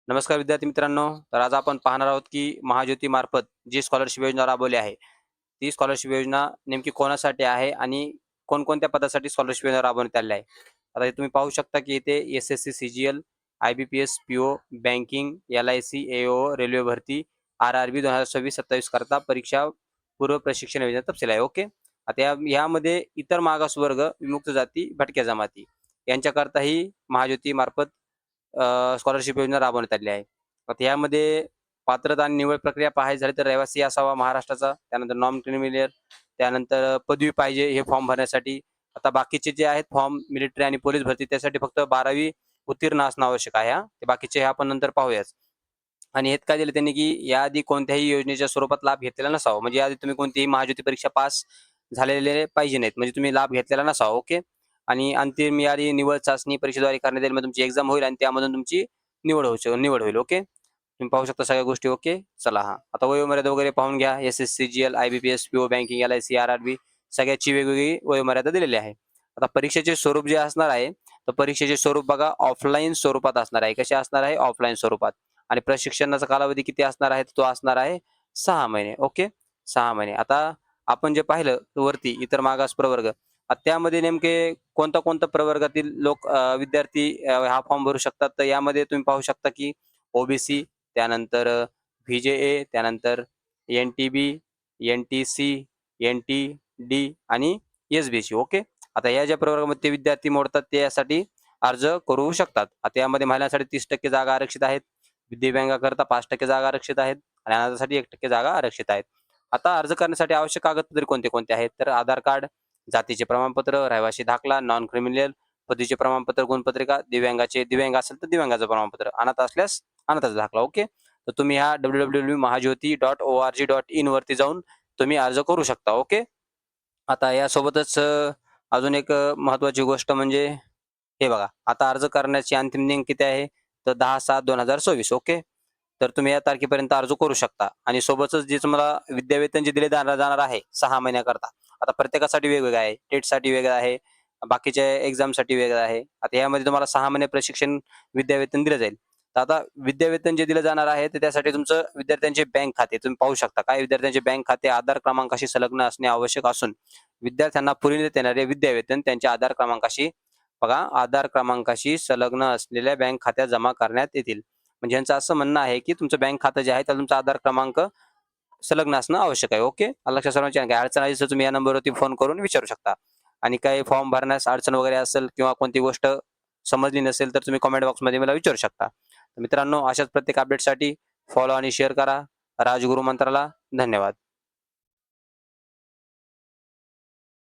नमस्कार विद्यार्थी मित्रांनो. तर आज आपण पाहणार आहोत की महाज्योती मार्फत जी स्कॉलरशिप योजना राबवली आहे, ती स्कॉलरशिप योजना नेमकी कोणासाठी आहे आणि कोणकोणत्या पदासाठी स्कॉलरशिप योजना राबवण्यात आलेली आहे. आता हे तुम्ही पाहू शकता की इथे SSC, CGL, आय-बी-पी-एस, पी-ओ, banking, LIC, ए-ओ, railway भरती, आर-आर-बी 2026-27 करता परीक्षा पूर्व प्रशिक्षण योजना तपशील आहे. ओके. आता यामध्ये इतर मागासवर्ग, विमुक्त जाती, भटक्या जमाती यांच्याकरता ही महाज्योती मार्फत स्कॉलरशिप योजना राबवण्यात आलेली आहे. आता यामध्ये पात्रता आणि निवड प्रक्रिया पाहायची झाली तर रहिवासी असावा महाराष्ट्राचा, त्यानंतर नॉन क्रिमिलियर, त्यानंतर पदवी पाहिजे हे फॉर्म भरण्यासाठी. आता बाकीचे जे आहेत फॉर्म मिलिटरी आणि पोलीस भरती त्यासाठी फक्त 12वी उत्तीर्ण असणं आवश्यक आहे हां. ते बाकीचे हे आपण नंतर पाहूयाच. आणि यात काय दिलं त्यांनी की याआधी कोणत्याही योजनेच्या स्वरूपात लाभ घेतलेला नसावा. म्हणजे याआधी तुम्ही कोणतीही महाज्योती परीक्षा पास झालेले पाहिजे नाहीत. म्हणजे तुम्ही लाभ घेतलेला नसावा. ओके. आणि अंतिम यादी निवड चाचणी परीक्षेद्वारे करण्यात येईल. मग तुमची एक्झाम होईल आणि त्यामधून तुमची निवड होईल. ओके. तुम्ही पाहू शकता सगळ्या गोष्टी. ओके. चला हां. आता वयोमर्यादा वगैरे पाहून घ्या. एस-एस-सी, जी-एल, आय-बी-पी-एस, पी-ओ, बँकिंग, एल-आय-सी, आर-आर-बी सगळ्याची वेगवेगळी वयोमर्यादा दिलेली आहे. आता परीक्षेचे स्वरूप जे असणार आहे, तर परीक्षेचे स्वरूप बघा ऑफलाईन स्वरूपात असणार आहे. कसे असणार आहे? ऑफलाईन स्वरूपात. आणि प्रशिक्षणाचा कालावधी किती असणार आहे? तो असणार आहे 6 महिने. ओके. 6 महिने. आता आपण जे पाहिलं वरती इतर मागास प्रवर्ग, त्यामध्ये नेमके कोणत्या प्रवर्गातील विद्यार्थी हा फॉर्म भरू शकतात. तर यामध्ये तुम्ही पाहू शकता की ओ-बी-सी, त्यानंतर व्ही-जे-ए, त्यानंतर एन-टी-बी, एन-टी-सी, एन-टी-डी आणि एस-बी-सी. ओके. आता या ज्या प्रवर्गामध्ये ते विद्यार्थी मोडतात ते यासाठी अर्ज करू शकतात. आता यामध्ये महिलांसाठी 30% जागा आरक्षित आहेत. दिव्यांगाकरता 5% जागा आरक्षित आहेत आणि अनाथांसाठी 1% जागा आरक्षित आहेत. आता अर्ज करण्यासाठी आवश्यक कागदपत्रे कोणते आहेत? तर आधार कार्ड, जातीचे प्रमाणपत्र, रहिवासी दाखला, नॉन क्रिमिनल, पदवीचे प्रमाणपत्र, गुणपत्रिका, दिव्यांग असेल तर दिव्यांगाचं प्रमाणपत्र, अनाथ असल्यास अनाथाचा दाखला. ओके. तर तुम्ही ह्या www.mahajyoti.org.in वरती जाऊन तुम्ही अर्ज करू शकता. ओके. आता यासोबतच अजून एक महत्त्वाची गोष्ट म्हणजे हे बघा, आता अर्ज करण्याची अंतिम दिनांक किती आहे? तर 10/7/2024. ओके. तर तुम्ही या तारखेपर्यंत अर्ज करू शकता आणि सोबतच जे तुम्हाला विद्यावेतन जे दिले जाणार आहे 6 महिन्याकरता. आता प्रत्येकासाठी वेगवेगळं आहे. टेटसाठी वेगळं आहे. बाकीच्या एक्झामसाठी वेगळं आहे. आता यामध्ये तुम्हाला 6 महिने प्रशिक्षण विद्यावेतन दिलं जाईल. तर आता विद्यावेतन जे दिलं जाणार आहे, तर त्यासाठी तुमचं विद्यार्थ्यांचे बँक खाते तुम्ही पाहू शकता. काही विद्यार्थ्यांचे बँक खाते आधार क्रमांकाशी संलग्न असणे आवश्यक असून, विद्यार्थ्यांना पुरविण्यात येणारे विद्यावेतन त्यांच्या आधार क्रमांकाशी बघा, आधार क्रमांकाशी संलग्न असलेल्या बँक खात्यात जमा करण्यात येतील. म्हणजे यांचं असं म्हणणं आहे, की तुमचं बँक खातं जे आहे त्याला तुमचा आधार क्रमांक संलग्न असणं आवश्यक आहे. ओके. लक्षात सर्वांची काही अडचण आली तर तुम्ही या नंबरवरती फोन करून विचारू शकता. आणि काही फॉर्म भरण्यास अडचण वगैरे असेल किंवा कोणती गोष्ट समजली नसेल तर तुम्ही कमेंट बॉक्समध्ये मला विचारू शकता. तर मित्रांनो, अशाच प्रत्येक अपडेटसाठी फॉलो आणि शेअर करा. राजगुरू मंत्राला धन्यवाद.